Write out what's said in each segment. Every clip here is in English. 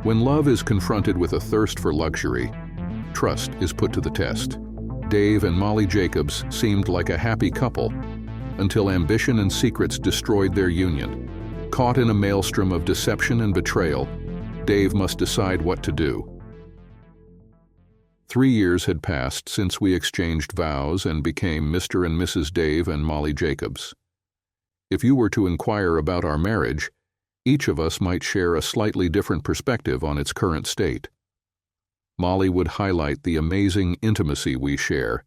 When love is confronted with a thirst for luxury, trust is put to the test. Dave and Molly Jacobs seemed like a happy couple until ambition and secrets destroyed their union. Caught in a maelstrom of deception and betrayal, Dave must decide what to do. 3 years had passed since we exchanged vows and became Mr. and Mrs. Dave and Molly Jacobs. If you were to inquire about our marriage, each of us might share a slightly different perspective on its current state. Molly would highlight the amazing intimacy we share,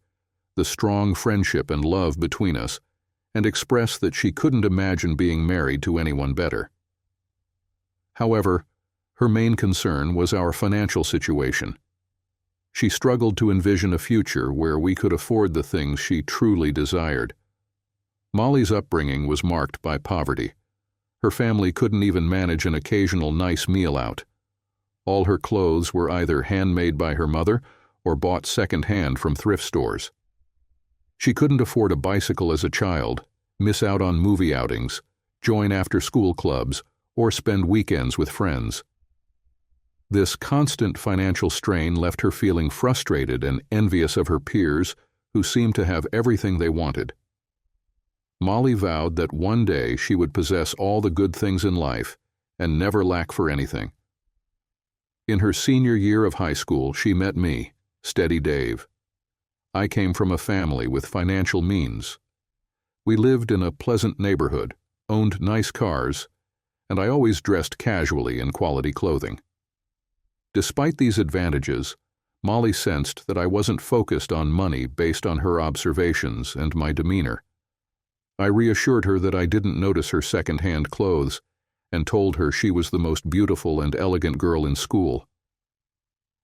the strong friendship and love between us, and express that she couldn't imagine being married to anyone better. However, her main concern was our financial situation. She struggled to envision a future where we could afford the things she truly desired. Molly's upbringing was marked by poverty. Her family couldn't even manage an occasional nice meal out. All her clothes were either handmade by her mother or bought second-hand from thrift stores. She couldn't afford a bicycle as a child, miss out on movie outings, join after-school clubs, or spend weekends with friends. This constant financial strain left her feeling frustrated and envious of her peers who seemed to have everything they wanted. Molly vowed that one day she would possess all the good things in life and never lack for anything. In her senior year of high school, she met me, Steady Dave. I came from a family with financial means. We lived in a pleasant neighborhood, owned nice cars, and I always dressed casually in quality clothing. Despite these advantages, Molly sensed that I wasn't focused on money based on her observations and my demeanor. I reassured her that I didn't notice her second-hand clothes and told her she was the most beautiful and elegant girl in school.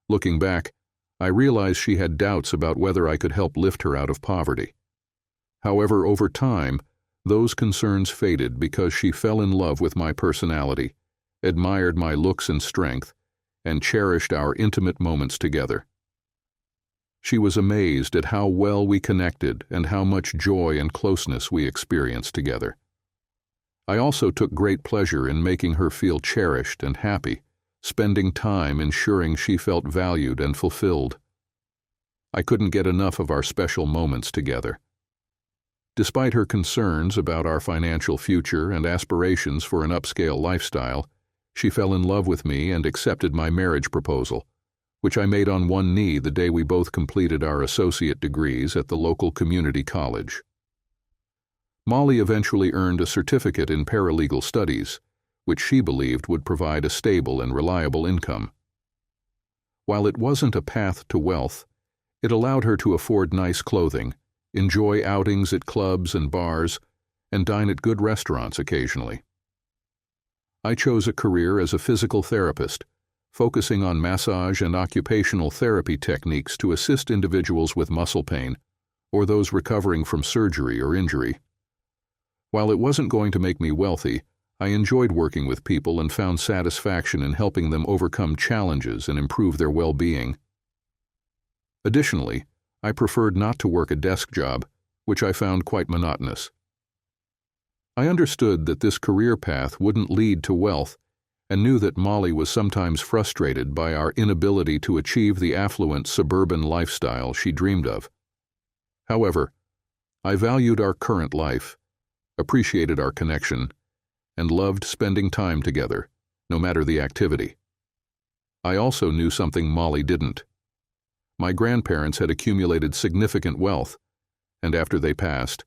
Looking back, I realized she had doubts about whether I could help lift her out of poverty. However, over time, those concerns faded because she fell in love with my personality, admired my looks and strength, and cherished our intimate moments together. She was amazed at how well we connected and how much joy and closeness we experienced together. I also took great pleasure in making her feel cherished and happy, spending time ensuring she felt valued and fulfilled. I couldn't get enough of our special moments together. Despite her concerns about our financial future and aspirations for an upscale lifestyle, she fell in love with me and accepted my marriage proposal, which I made on one knee the day we both completed our associate degrees at the local community college. Molly eventually earned a certificate in paralegal studies, which she believed would provide a stable and reliable income. While it wasn't a path to wealth, it allowed her to afford nice clothing, enjoy outings at clubs and bars, and dine at good restaurants occasionally. I chose a career as a physical therapist, focusing on massage and occupational therapy techniques to assist individuals with muscle pain or those recovering from surgery or injury. While it wasn't going to make me wealthy, I enjoyed working with people and found satisfaction in helping them overcome challenges and improve their well-being. Additionally, I preferred not to work a desk job, which I found quite monotonous. I understood that this career path wouldn't lead to wealth and knew that Molly was sometimes frustrated by our inability to achieve the affluent suburban lifestyle she dreamed of. However, I valued our current life, appreciated our connection, and loved spending time together, no matter the activity. I also knew something Molly didn't. My grandparents had accumulated significant wealth, and after they passed,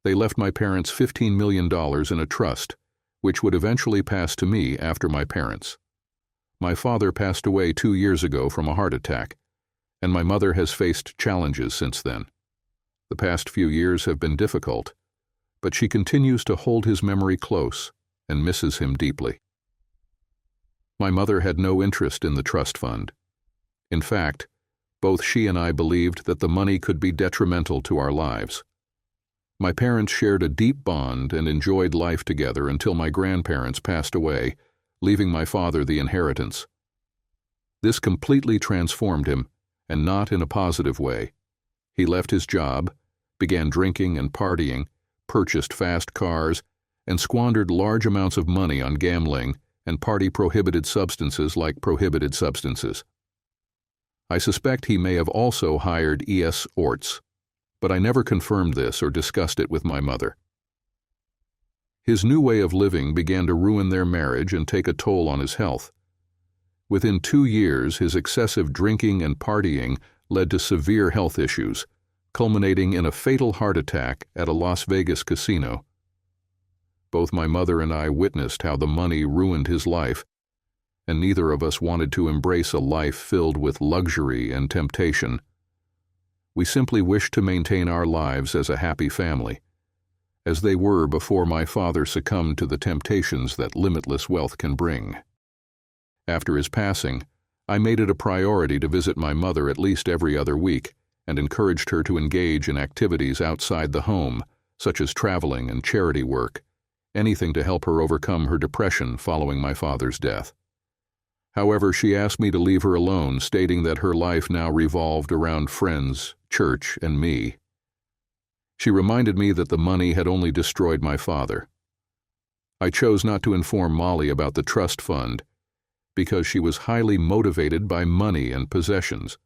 they left my parents $15 million in a trust, which would eventually pass to me after my parents. My father passed away 2 years ago from a heart attack, and my mother has faced challenges since then. The past few years have been difficult, but she continues to hold his memory close and misses him deeply. My mother had no interest in the trust fund. In fact, both she and I believed that the money could be detrimental to our lives. My parents shared a deep bond and enjoyed life together until my grandparents passed away, leaving my father the inheritance. This completely transformed him, and not in a positive way. He left his job, began drinking and partying, purchased fast cars, and squandered large amounts of money on gambling and party prohibited substances like prohibited substances. I suspect he may have also hired E.S. Orts, but I never confirmed this or discussed it with my mother. His new way of living began to ruin their marriage and take a toll on his health. Within 2 years, his excessive drinking and partying led to severe health issues, culminating in a fatal heart attack at a Las Vegas casino. Both my mother and I witnessed how the money ruined his life, and neither of us wanted to embrace a life filled with luxury and temptation. We simply wished to maintain our lives as a happy family, as they were before my father succumbed to the temptations that limitless wealth can bring. After his passing, I made it a priority to visit my mother at least every other week and encouraged her to engage in activities outside the home, such as traveling and charity work, anything to help her overcome her depression following my father's death. However, she asked me to leave her alone, stating that her life now revolved around friends, church, and me. She reminded me that the money had only destroyed my father. I chose not to inform Molly about the trust fund because she was highly motivated by money and possessions.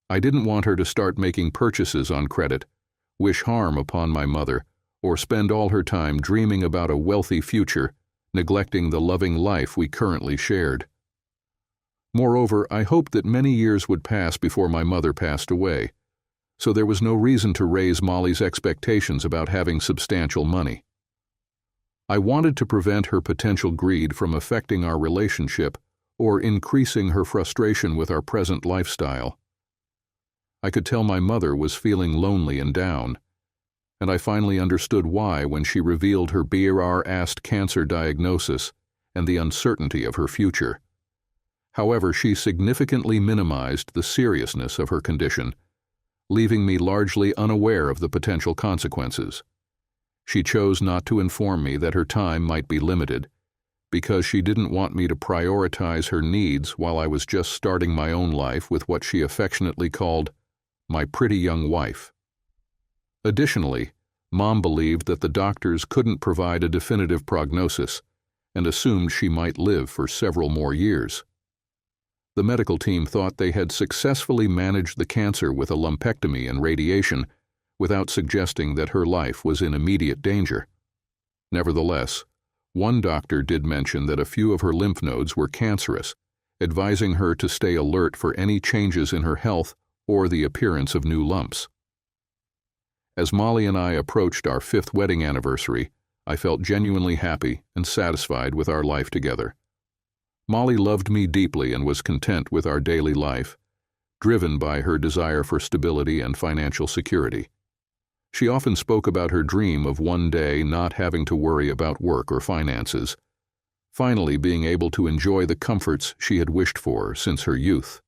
I didn't want her to start making purchases on credit, wish harm upon my mother, or spend all her time dreaming about a wealthy future, neglecting the loving life we currently shared. Moreover, I hoped that many years would pass before my mother passed away, so there was no reason to raise Molly's expectations about having substantial money. I wanted to prevent her potential greed from affecting our relationship or increasing her frustration with our present lifestyle. I could tell my mother was feeling lonely and down, and I finally understood why when she revealed her BRR-assed cancer diagnosis and the uncertainty of her future. However, she significantly minimized the seriousness of her condition, leaving me largely unaware of the potential consequences. She chose not to inform me that her time might be limited, because she didn't want me to prioritize her needs while I was just starting my own life with what she affectionately called my pretty young wife. Additionally, Mom believed that the doctors couldn't provide a definitive prognosis and assumed she might live for several more years. The medical team thought they had successfully managed the cancer with a lumpectomy and radiation without suggesting that her life was in immediate danger. Nevertheless, one doctor did mention that a few of her lymph nodes were cancerous, advising her to stay alert for any changes in her health or the appearance of new lumps. As Molly and I approached our 5th wedding anniversary, I felt genuinely happy and satisfied with our life together. Molly loved me deeply and was content with our daily life, driven by her desire for stability and financial security. She often spoke about her dream of one day not having to worry about work or finances, finally being able to enjoy the comforts she had wished for since her youth.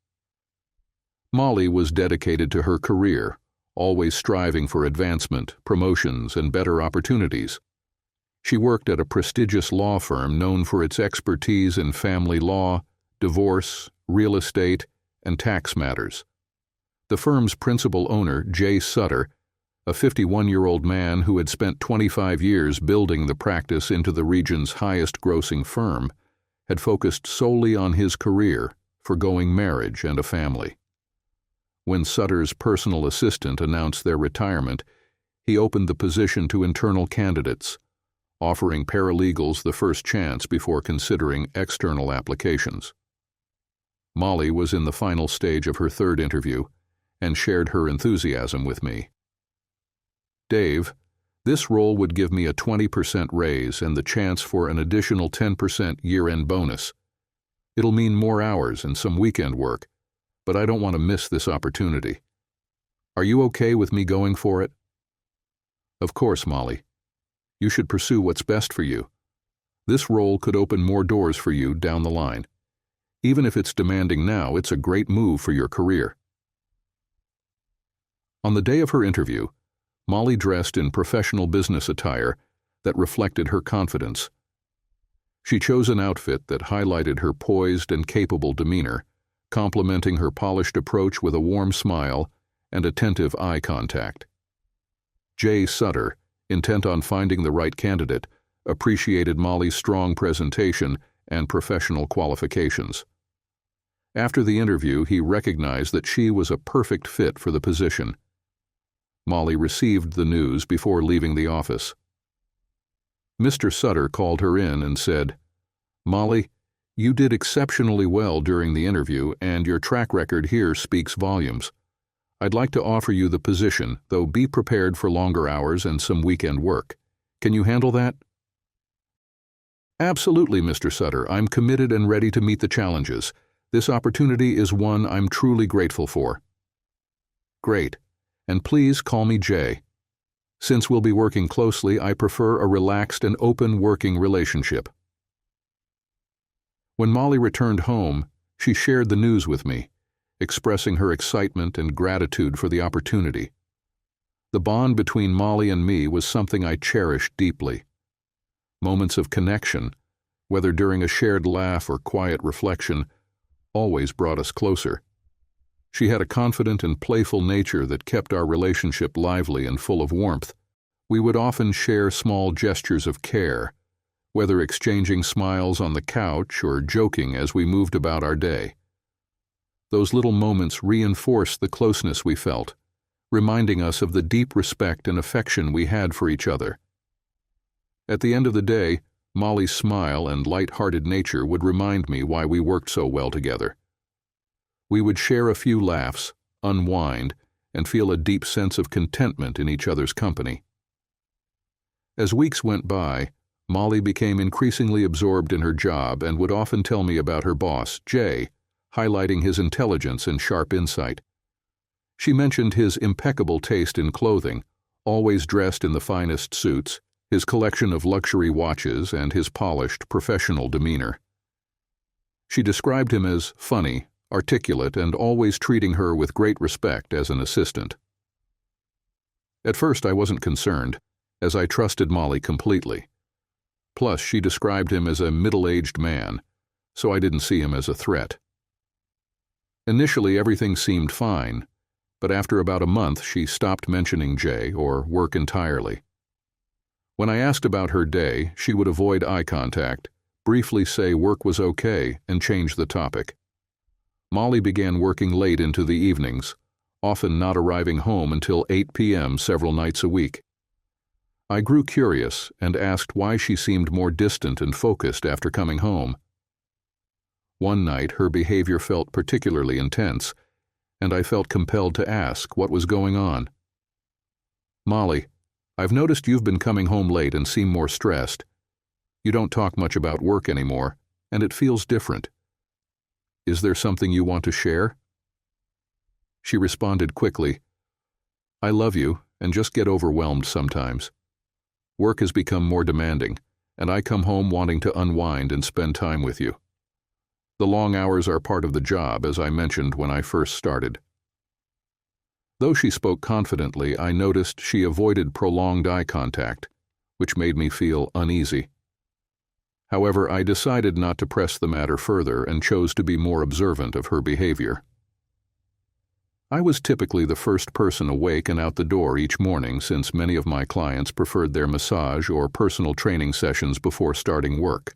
Molly was dedicated to her career, always striving for advancement, promotions, and better opportunities. She worked at a prestigious law firm known for its expertise in family law, divorce, real estate, and tax matters. The firm's principal owner, J. Sutter, a 51-year-old man who had spent 25 years building the practice into the region's highest-grossing firm, had focused solely on his career, forgoing marriage and a family. When Sutter's personal assistant announced their retirement, he opened the position to internal candidates, offering paralegals the first chance before considering external applications. Molly was in the final stage of her 3rd interview and shared her enthusiasm with me. "Dave, this role would give me a 20% raise and the chance for an additional 10% year-end bonus. It'll mean more hours and some weekend work, but I don't want to miss this opportunity. Are you okay with me going for it?" "Of course, Molly. You should pursue what's best for you. This role could open more doors for you down the line. Even if it's demanding now, it's a great move for your career." On the day of her interview, Molly dressed in professional business attire that reflected her confidence. She chose an outfit that highlighted her poised and capable demeanor, complementing her polished approach with a warm smile and attentive eye contact. J. Sutter, intent on finding the right candidate, appreciated Molly's strong presentation and professional qualifications. After the interview, he recognized that she was a perfect fit for the position. Molly received the news before leaving the office. Mr. Sutter called her in and said, "Molly, you did exceptionally well during the interview, and your track record here speaks volumes. I'd like to offer you the position, though be prepared for longer hours and some weekend work. Can you handle that?" "Absolutely, Mr. Sutter. I'm committed and ready to meet the challenges. This opportunity is one I'm truly grateful for." "Great. And please call me Jay. Since we'll be working closely, I prefer a relaxed and open working relationship." When Molly returned home, she shared the news with me, expressing her excitement and gratitude for the opportunity. The bond between Molly and me was something I cherished deeply. Moments of connection, whether during a shared laugh or quiet reflection, always brought us closer. She had a confident and playful nature that kept our relationship lively and full of warmth. We would often share small gestures of care, whether exchanging smiles on the couch or joking as we moved about our day. Those little moments reinforced the closeness we felt, reminding us of the deep respect and affection we had for each other. At the end of the day, Molly's smile and light-hearted nature would remind me why we worked so well together. We would share a few laughs, unwind, and feel a deep sense of contentment in each other's company. As weeks went by, Molly became increasingly absorbed in her job and would often tell me about her boss, Jay, highlighting his intelligence and sharp insight. She mentioned his impeccable taste in clothing, always dressed in the finest suits, his collection of luxury watches, and his polished, professional demeanor. She described him as funny, articulate, and always treating her with great respect as an assistant. At first I wasn't concerned, as I trusted Molly completely. Plus, she described him as a middle-aged man, so I didn't see him as a threat. Initially, everything seemed fine, but after about a month, she stopped mentioning Jay or work entirely. When I asked about her day, she would avoid eye contact, briefly say work was okay, and change the topic. Molly began working late into the evenings, often not arriving home until 8 p.m. several nights a week. I grew curious and asked why she seemed more distant and focused after coming home. One night, her behavior felt particularly intense, and I felt compelled to ask what was going on. "Molly, I've noticed you've been coming home late and seem more stressed. You don't talk much about work anymore, and it feels different. Is there something you want to share?" She responded quickly, "I love you and just get overwhelmed sometimes. Work has become more demanding, and I come home wanting to unwind and spend time with you. The long hours are part of the job, as I mentioned when I first started." Though she spoke confidently, I noticed she avoided prolonged eye contact, which made me feel uneasy. However, I decided not to press the matter further and chose to be more observant of her behavior. I was typically the first person awake and out the door each morning, since many of my clients preferred their massage or personal training sessions before starting work.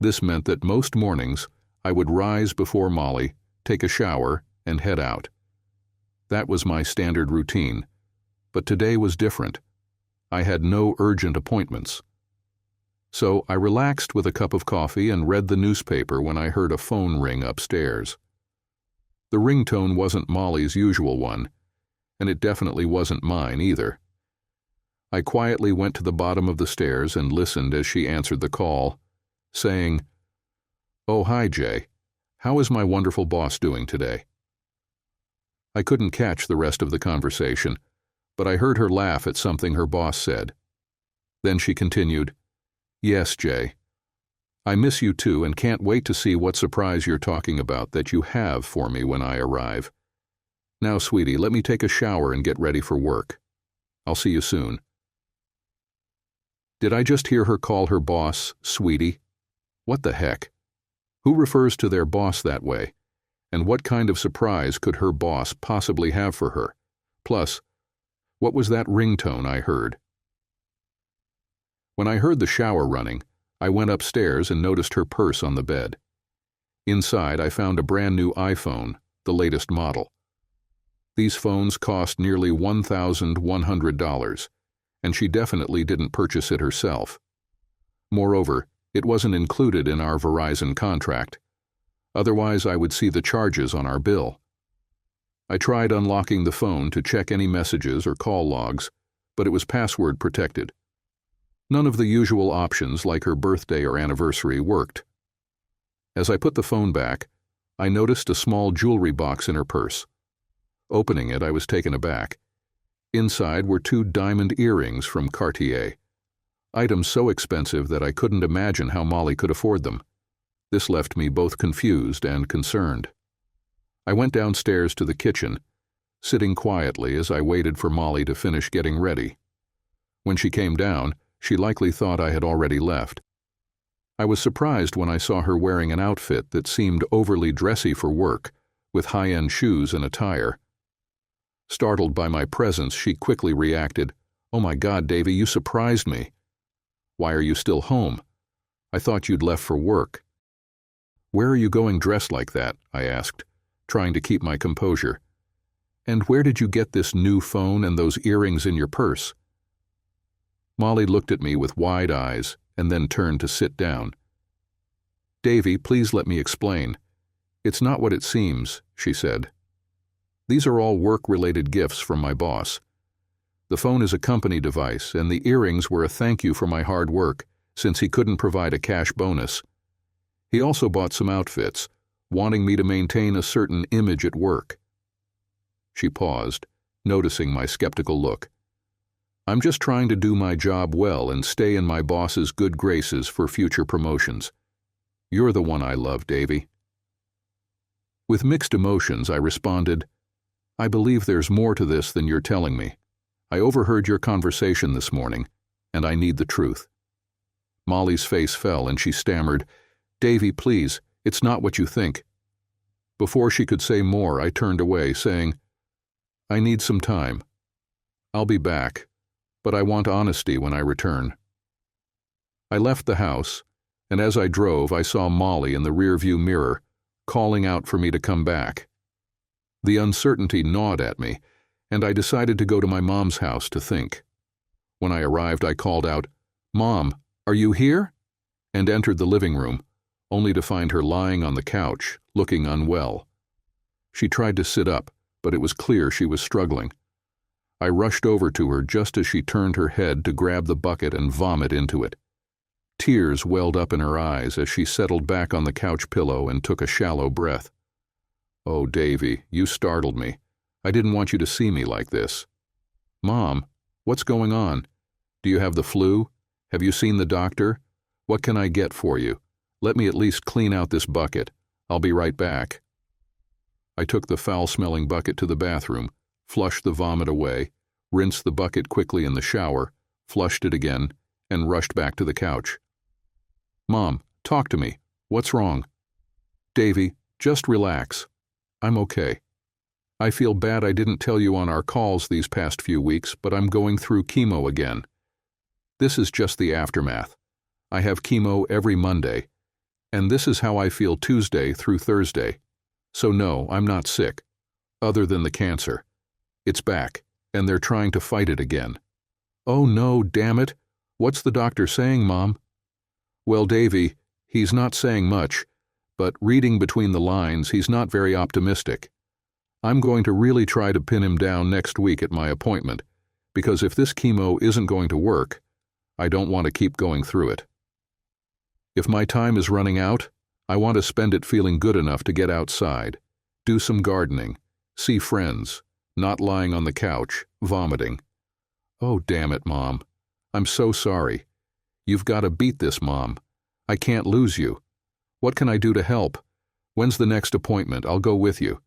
This meant that most mornings I would rise before Molly, take a shower, and head out. That was my standard routine, but today was different. I had no urgent appointments. So I relaxed with a cup of coffee and read the newspaper when I heard a phone ring upstairs. The ringtone wasn't Molly's usual one, and it definitely wasn't mine either. I quietly went to the bottom of the stairs and listened as she answered the call, saying, "Oh, hi, Jay. How is my wonderful boss doing today?" I couldn't catch the rest of the conversation, but I heard her laugh at something her boss said. Then she continued, "Yes, Jay. I miss you too and can't wait to see what surprise you're talking about that you have for me when I arrive. Now, sweetie, let me take a shower and get ready for work. I'll see you soon." Did I just hear her call her boss sweetie? What the heck? Who refers to their boss that way? And what kind of surprise could her boss possibly have for her? Plus, what was that ringtone I heard? When I heard the shower running, I went upstairs and noticed her purse on the bed. Inside, I found a brand new iPhone, the latest model. These phones cost nearly $1,100, and she definitely didn't purchase it herself. Moreover, it wasn't included in our Verizon contract. Otherwise, I would see the charges on our bill. I tried unlocking the phone to check any messages or call logs, but it was password protected. None of the usual options like her birthday or anniversary worked. As I put the phone back, I noticed a small jewelry box in her purse. Opening it, I was taken aback. Inside were 2 diamond earrings from Cartier, items so expensive that I couldn't imagine how Molly could afford them. This left me both confused and concerned. I went downstairs to the kitchen, sitting quietly as I waited for Molly to finish getting ready. When she came down, she likely thought I had already left. I was surprised when I saw her wearing an outfit that seemed overly dressy for work, with high-end shoes and attire. Startled by my presence, she quickly reacted, "Oh my God, Davy, you surprised me. Why are you still home? I thought you'd left for work." "Where are you going dressed like that?" I asked, trying to keep my composure. "And where did you get this new phone and those earrings in your purse?" Molly looked at me with wide eyes and then turned to sit down. "Davy, please let me explain. It's not what it seems," she said. "These are all work-related gifts from my boss. The phone is a company device, and the earrings were a thank you for my hard work, since he couldn't provide a cash bonus. He also bought some outfits, wanting me to maintain a certain image at work." She paused, noticing my skeptical look. "I'm just trying to do my job well and stay in my boss's good graces for future promotions. You're the one I love, Davy." With mixed emotions, I responded, "I believe there's more to this than you're telling me. I overheard your conversation this morning, and I need the truth." Molly's face fell and she stammered, "Davy, please, it's not what you think." Before she could say more, I turned away, saying, "I need some time. I'll be back, but I want honesty when I return." I left the house, and as I drove, I saw Molly in the rearview mirror, calling out for me to come back. The uncertainty gnawed at me, and I decided to go to my mom's house to think. When I arrived, I called out, "Mom, are you here?" and entered the living room, only to find her lying on the couch, looking unwell. She tried to sit up, but it was clear she was struggling. I rushed over to her just as she turned her head to grab the bucket and vomit into it. Tears welled up in her eyes as she settled back on the couch pillow and took a shallow breath. "Oh, Davy, you startled me. I didn't want you to see me like this." "Mom, what's going on? Do you have the flu? Have you seen the doctor? What can I get for you? Let me at least clean out this bucket. I'll be right back." I took the foul-smelling bucket to the bathroom, flushed the vomit away, rinsed the bucket quickly in the shower, flushed it again, and rushed back to the couch. "Mom, talk to me. What's wrong?" "Davy, just relax. I'm okay. I feel bad I didn't tell you on our calls these past few weeks, but I'm going through chemo again. This is just the aftermath. I have chemo every Monday, and this is how I feel Tuesday through Thursday. So no, I'm not sick, other than the cancer. It's back, and they're trying to fight it again." "Oh no, damn it. What's the doctor saying, Mom?" "Well, Davy, he's not saying much, but reading between the lines, he's not very optimistic. I'm going to really try to pin him down next week at my appointment, because if this chemo isn't going to work, I don't want to keep going through it. If my time is running out, I want to spend it feeling good enough to get outside, do some gardening, see friends, not lying on the couch, vomiting." "Oh, damn it, Mom. I'm so sorry. You've got to beat this, Mom. I can't lose you. What can I do to help? When's the next appointment? I'll go with you.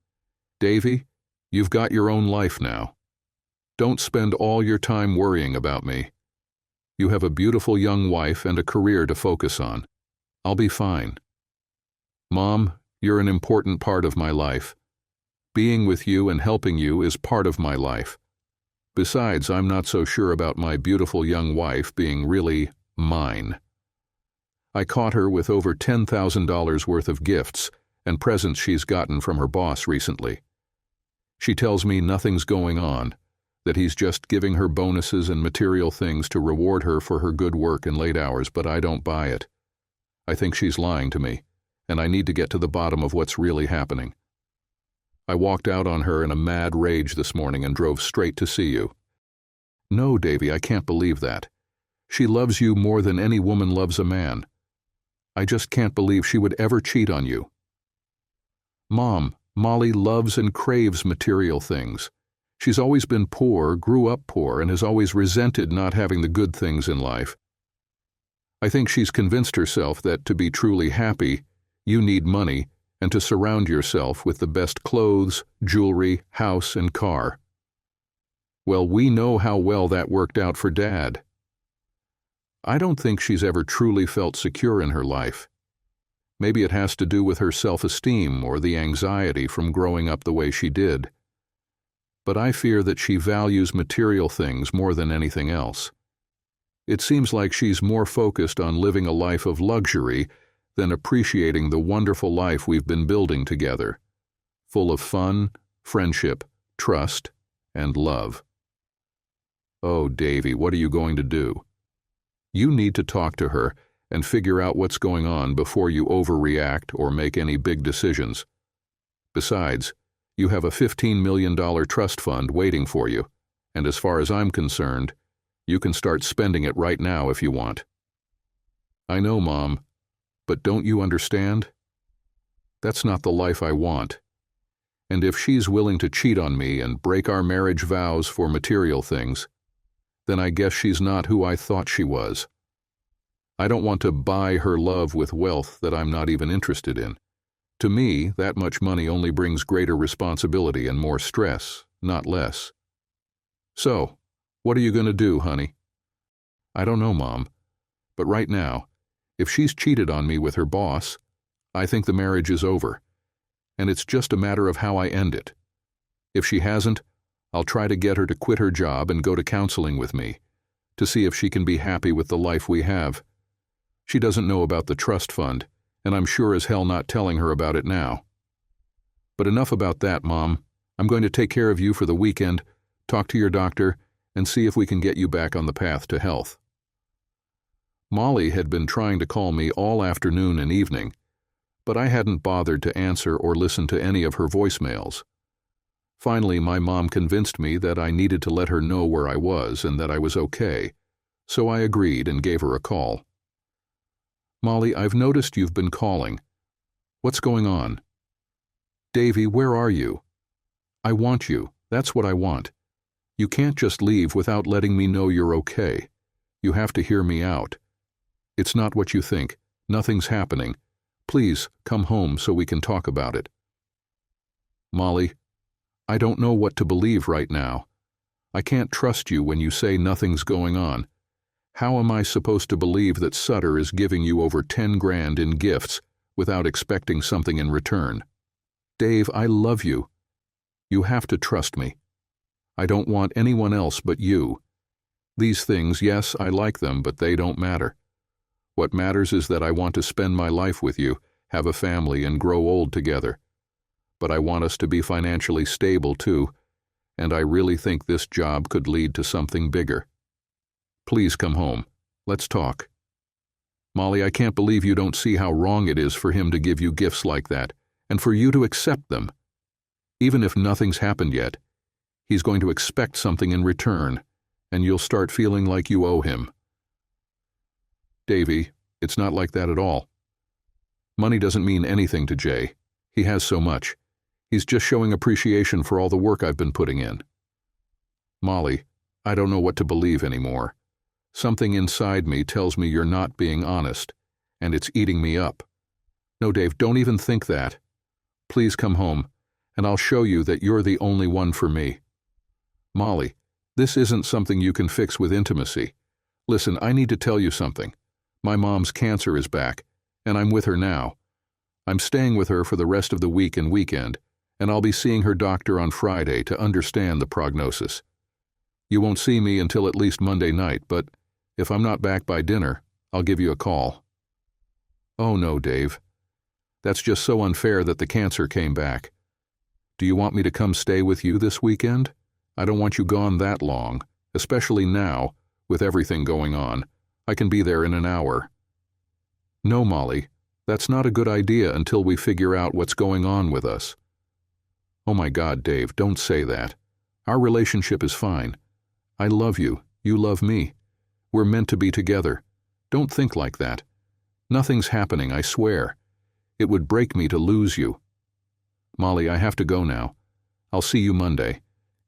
Davy, you've got your own life now. Don't spend all your time worrying about me. You have a beautiful young wife and a career to focus on. I'll be fine. Mom, you're an important part of my life. Being with you and helping you is part of my life. Besides, I'm not so sure about my beautiful young wife being really mine." I caught her with over $10,000 worth of gifts and presents she's gotten from her boss recently. She tells me nothing's going on, that he's just giving her bonuses and material things to reward her for her good work and late hours, but I don't buy it. I think she's lying to me, and I need to get to the bottom of what's really happening. I walked out on her in a mad rage this morning and drove straight to see you. No, Davy, I can't believe that. She loves you more than any woman loves a man. I just can't believe she would ever cheat on you. Mom, Molly loves and craves material things. She's always been poor, grew up poor, and has always resented not having the good things in life. I think she's convinced herself that to be truly happy, you need money and to surround yourself with the best clothes, jewelry, house, and car. Well, we know how well that worked out for Dad. I don't think she's ever truly felt secure in her life. Maybe it has to do with her self-esteem or the anxiety from growing up the way she did. But I fear that she values material things more than anything else. It seems like she's more focused on living a life of luxury than appreciating the wonderful life we've been building together, full of fun, friendship, trust, and love. Oh, Davy, what are you going to do? You need to talk to her and figure out what's going on before you overreact or make any big decisions. Besides, you have a $15 million trust fund waiting for you, and as far as I'm concerned, you can start spending it right now if you want. I know, Mom, but don't you understand? That's not the life I want. And if she's willing to cheat on me and break our marriage vows for material things, then I guess she's not who I thought she was. I don't want to buy her love with wealth that I'm not even interested in. To me, that much money only brings greater responsibility and more stress, not less. So, what are you going to do, honey? I don't know, Mom, but right now, if she's cheated on me with her boss, I think the marriage is over, and it's just a matter of how I end it. If she hasn't, I'll try to get her to quit her job and go to counseling with me, to see if she can be happy with the life we have. She doesn't know about the trust fund, and I'm sure as hell not telling her about it now. But enough about that, Mom. I'm going to take care of you for the weekend, talk to your doctor, and see if we can get you back on the path to health. Molly had been trying to call me all afternoon and evening, but I hadn't bothered to answer or listen to any of her voicemails. Finally, my mom convinced me that I needed to let her know where I was and that I was okay, so I agreed and gave her a call. Molly, I've noticed you've been calling. What's going on? Davy, where are you? I want you. That's what I want. You can't just leave without letting me know you're okay. You have to hear me out. It's not what you think. Nothing's happening. Please, come home so we can talk about it. Molly, I don't know what to believe right now. I can't trust you when you say nothing's going on. How am I supposed to believe that Sutter is giving you over 10 grand in gifts without expecting something in return? Dave, I love you. You have to trust me. I don't want anyone else but you. These things, yes, I like them, but they don't matter. What matters is that I want to spend my life with you, have a family, and grow old together. But I want us to be financially stable too, and I really think this job could lead to something bigger. Please come home. Let's talk. Molly, I can't believe you don't see how wrong it is for him to give you gifts like that, and for you to accept them. Even if nothing's happened yet, he's going to expect something in return, and you'll start feeling like you owe him. Davy, it's not like that at all. Money doesn't mean anything to Jay. He has so much. He's just showing appreciation for all the work I've been putting in. Molly, I don't know what to believe anymore. Something inside me tells me you're not being honest, and it's eating me up. No, Dave, don't even think that. Please come home, and I'll show you that you're the only one for me. Molly, this isn't something you can fix with intimacy. Listen, I need to tell you something. My mom's cancer is back, and I'm with her now. I'm staying with her for the rest of the week and weekend, and I'll be seeing her doctor on Friday to understand the prognosis. You won't see me until at least Monday night, but if I'm not back by dinner, I'll give you a call. Oh no, Dave. That's just so unfair that the cancer came back. Do you want me to come stay with you this weekend? I don't want you gone that long, especially now, with everything going on. I can be there in an hour. No, Molly, that's not a good idea until we figure out what's going on with us. Oh my God, Dave, don't say that. Our relationship is fine. I love you. You love me. We're meant to be together. Don't think like that. Nothing's happening, I swear. It would break me to lose you. Molly, I have to go now. I'll see you Monday.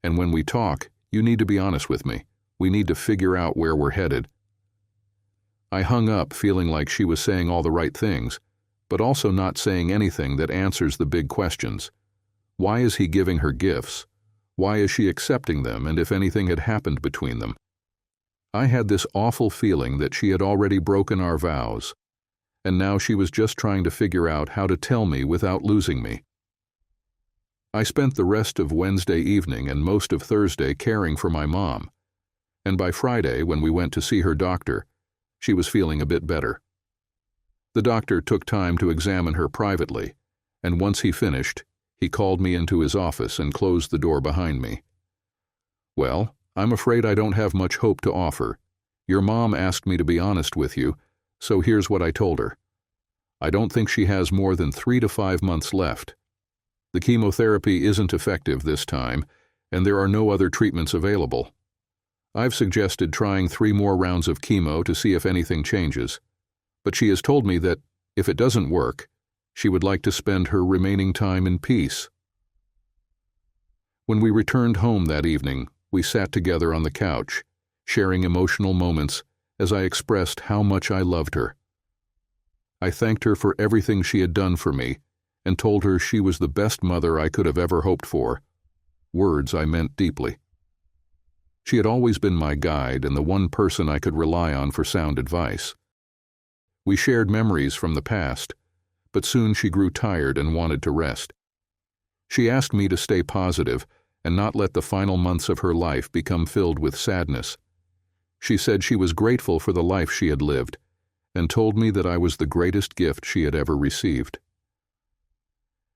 And when we talk, you need to be honest with me. We need to figure out where we're headed. I hung up feeling like she was saying all the right things, but also not saying anything that answers the big questions. Why is he giving her gifts? Why is she accepting them, and if anything had happened between them? I had this awful feeling that she had already broken our vows, and now she was just trying to figure out how to tell me without losing me. I spent the rest of Wednesday evening and most of Thursday caring for my mom, and by Friday, when we went to see her doctor, she was feeling a bit better. The doctor took time to examine her privately, and once he finished, he called me into his office and closed the door behind me. Well, I'm afraid I don't have much hope to offer. Your mom asked me to be honest with you, so here's what I told her. I don't think she has more than 3 to 5 months left. The chemotherapy isn't effective this time, and there are no other treatments available. I've suggested trying 3 more rounds of chemo to see if anything changes, but she has told me that, if it doesn't work, she would like to spend her remaining time in peace. When we returned home that evening, we sat together on the couch, sharing emotional moments as I expressed how much I loved her. I thanked her for everything she had done for me and told her she was the best mother I could have ever hoped for, words I meant deeply. She had always been my guide and the one person I could rely on for sound advice. We shared memories from the past, but soon she grew tired and wanted to rest. She asked me to stay positive and not let the final months of her life become filled with sadness. She said she was grateful for the life she had lived and told me that I was the greatest gift she had ever received.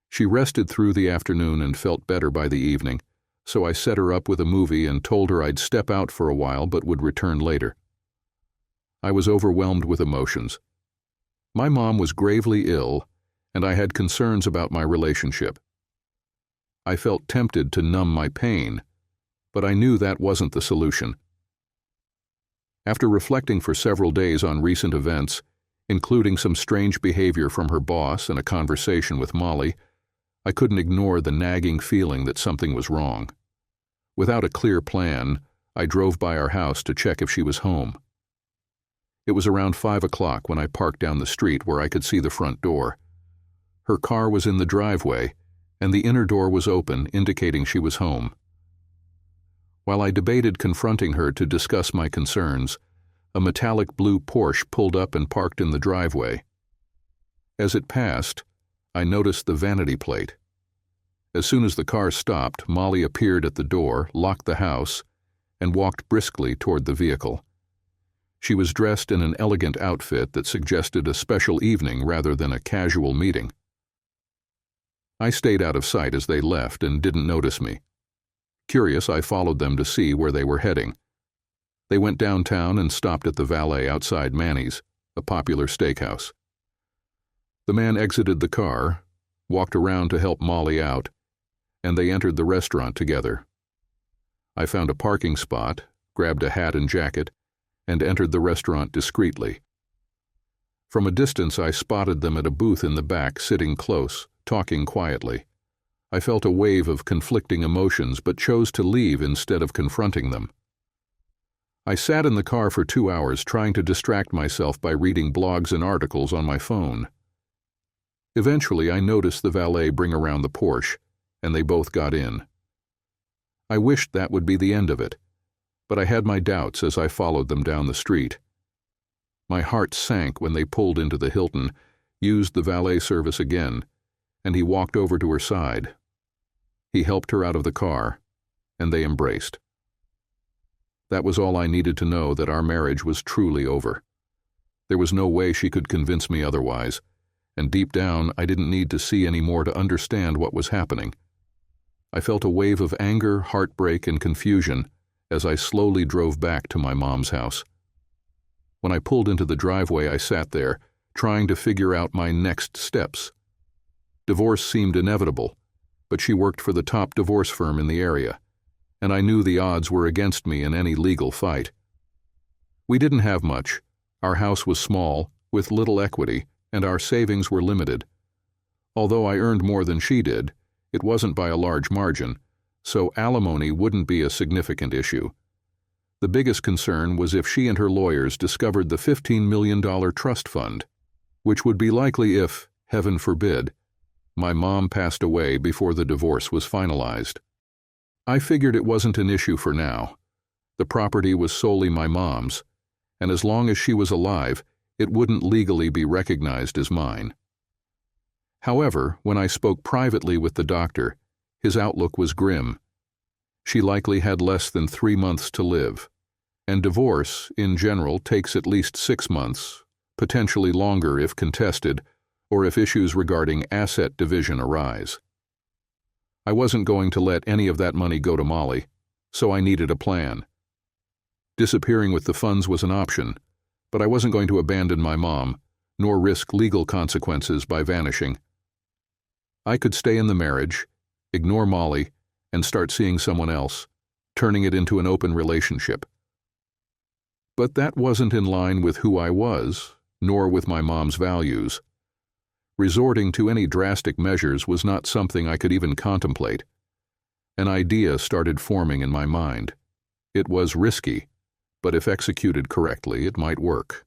She rested through the afternoon and felt better by the evening, so I set her up with a movie and told her I'd step out for a while but would return later. I was overwhelmed with emotions. My mom was gravely ill, and I had concerns about my relationship. I felt tempted to numb my pain, but I knew that wasn't the solution. After reflecting for several days on recent events, including some strange behavior from her boss and a conversation with Molly, I couldn't ignore the nagging feeling that something was wrong. Without a clear plan, I drove by our house to check if she was home. It was around 5 o'clock when I parked down the street where I could see the front door. Her car was in the driveway, and the inner door was open, indicating she was home. While I debated confronting her to discuss my concerns, a metallic blue Porsche pulled up and parked in the driveway. As it passed, I noticed the vanity plate. As soon as the car stopped, Molly appeared at the door, locked the house, and walked briskly toward the vehicle. She was dressed in an elegant outfit that suggested a special evening rather than a casual meeting. I stayed out of sight as they left and didn't notice me. Curious, I followed them to see where they were heading. They went downtown and stopped at the valet outside Manny's, a popular steakhouse. The man exited the car, walked around to help Molly out, and they entered the restaurant together. I found a parking spot, grabbed a hat and jacket, and entered the restaurant discreetly. From a distance, I spotted them at a booth in the back, sitting close, talking quietly. I felt a wave of conflicting emotions, but chose to leave instead of confronting them. I sat in the car for 2 hours trying to distract myself by reading blogs and articles on my phone. Eventually, I noticed the valet bring around the Porsche, and they both got in. I wished that would be the end of it, but I had my doubts as I followed them down the street. My heart sank when they pulled into the Hilton, used the valet service again, and he walked over to her side. He helped her out of the car, and they embraced. That was all I needed to know that our marriage was truly over. There was no way she could convince me otherwise, and deep down I didn't need to see any more to understand what was happening. I felt a wave of anger, heartbreak, and confusion as I slowly drove back to my mom's house. When I pulled into the driveway, I sat there, trying to figure out my next steps. Divorce seemed inevitable, but she worked for the top divorce firm in the area, and I knew the odds were against me in any legal fight. We didn't have much. Our house was small, with little equity, and our savings were limited. Although I earned more than she did, it wasn't by a large margin, so alimony wouldn't be a significant issue. The biggest concern was if she and her lawyers discovered the $15 million trust fund, which would be likely if, heaven forbid, my mom passed away before the divorce was finalized. I figured it wasn't an issue for now. The property was solely my mom's, and as long as she was alive, it wouldn't legally be recognized as mine. However, when I spoke privately with the doctor, his outlook was grim. She likely had less than 3 months to live, and divorce, in general, takes at least 6 months, potentially longer if contested, or if issues regarding asset division arise. I wasn't going to let any of that money go to Molly, so I needed a plan. Disappearing with the funds was an option, but I wasn't going to abandon my mom, nor risk legal consequences by vanishing. I could stay in the marriage, ignore Molly, and start seeing someone else, turning it into an open relationship. But that wasn't in line with who I was, nor with my mom's values. Resorting to any drastic measures was not something I could even contemplate. An idea started forming in my mind. It was risky, but if executed correctly, it might work.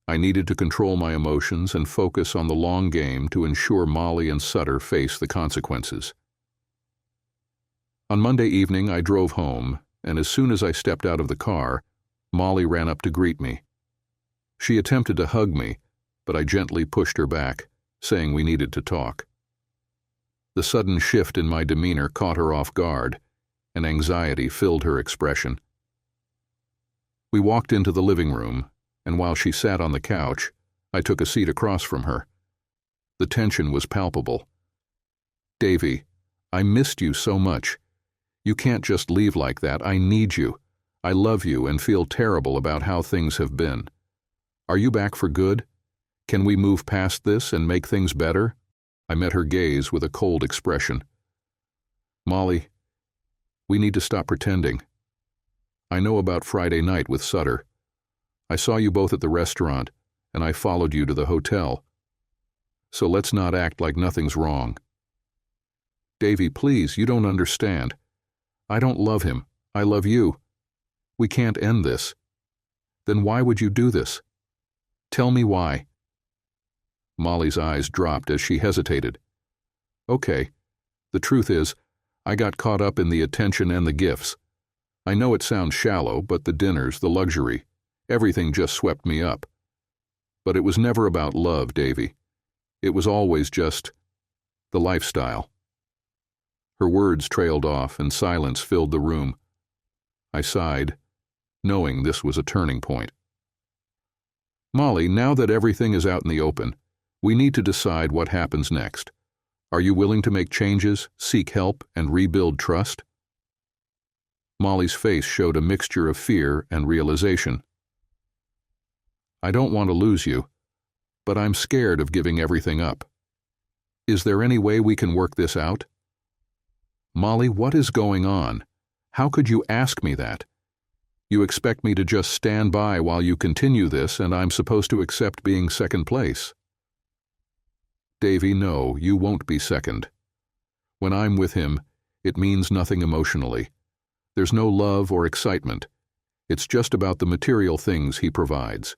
I needed to control my emotions and focus on the long game to ensure Molly and Sutter face the consequences. On Monday evening, I drove home, and as soon as I stepped out of the car, Molly ran up to greet me. She attempted to hug me, but I gently pushed her back, saying we needed to talk. The sudden shift in my demeanor caught her off guard, and anxiety filled her expression. We walked into the living room, and while she sat on the couch, I took a seat across from her. The tension was palpable. "Davy, I missed you so much. You can't just leave like that. I need you. I love you and feel terrible about how things have been. Are you back for good? Can we move past this and make things better?" I met her gaze with a cold expression. "Molly, we need to stop pretending. I know about Friday night with Sutter. I saw you both at the restaurant, and I followed you to the hotel. So let's not act like nothing's wrong." "Davy, please, you don't understand. I don't love him. I love you. We can't end this." "Then why would you do this? Tell me why." Molly's eyes dropped as she hesitated. "Okay, the truth is, I got caught up in the attention and the gifts. I know it sounds shallow, but the dinners, the luxury, everything just swept me up. But it was never about love, Davy. It was always just the lifestyle." Her words trailed off, and silence filled the room. I sighed, knowing this was a turning point. "Molly, now that everything is out in the open, we need to decide what happens next. Are you willing to make changes, seek help, and rebuild trust?" Molly's face showed a mixture of fear and realization. "I don't want to lose you, but I'm scared of giving everything up. Is there any way we can work this out?" "Molly, what is going on? How could you ask me that? You expect me to just stand by while you continue this, and I'm supposed to accept being second place?" "Davy, no, you won't be second. When I'm with him, it means nothing emotionally. There's no love or excitement. It's just about the material things he provides.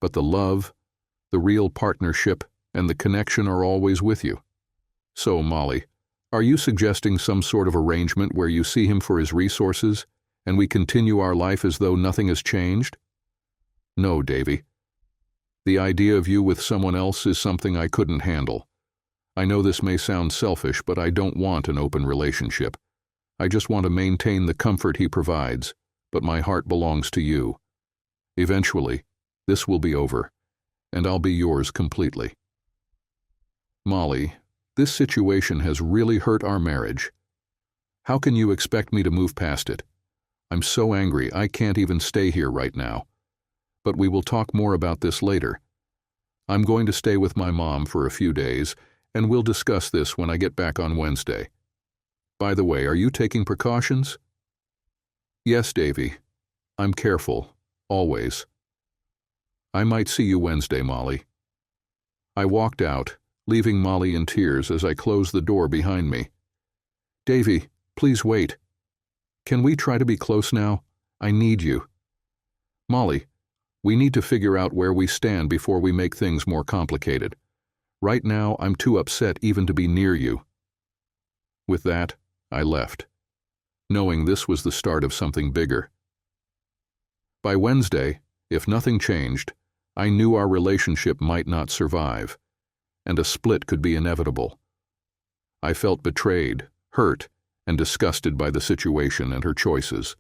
But the love, the real partnership, and the connection are always with you. So, Molly, are you suggesting some sort of arrangement where you see him for his resources, and we continue our life as though nothing has changed?" "No, Davy. The idea of you with someone else is something I couldn't handle. I know this may sound selfish, but I don't want an open relationship. I just want to maintain the comfort he provides, but my heart belongs to you. Eventually, This will be over, and I'll be yours completely. Molly, this situation has really hurt our marriage. How can you expect me to move past it? I'm so angry I can't even stay here right now. But we will talk more about this later. I'm going to stay with my mom for a few days, and we'll discuss this when I get back on Wednesday. By the way, are you taking precautions? Yes, Davy. I'm careful, always. I might see you Wednesday, Molly. I walked out, leaving Molly in tears as I closed the door behind me. Davy, please wait. Can we try to be close now? I need you. Molly, we need to figure out where we stand before we make things more complicated. Right now, I'm too upset even to be near you. With that, I left, knowing this was the start of something bigger. By Wednesday, if nothing changed, I knew our relationship might not survive, and a split could be inevitable. I felt betrayed, hurt, and disgusted by the situation and her choices.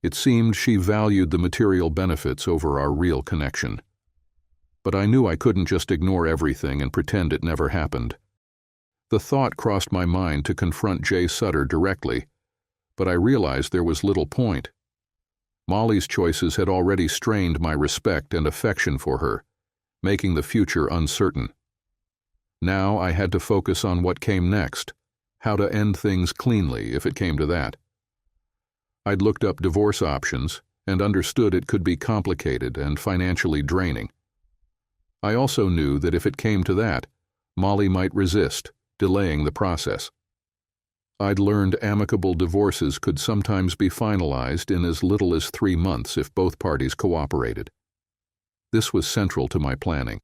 It seemed she valued the material benefits over our real connection. But I knew I couldn't just ignore everything and pretend it never happened. The thought crossed my mind to confront Jay Sutter directly, but I realized there was little point. Molly's choices had already strained my respect and affection for her, making the future uncertain. Now I had to focus on what came next, how to end things cleanly if it came to that. I'd looked up divorce options and understood it could be complicated and financially draining. I also knew that if it came to that, Molly might resist, delaying the process. I'd learned amicable divorces could sometimes be finalized in as little as 3 months if both parties cooperated. This was central to my planning.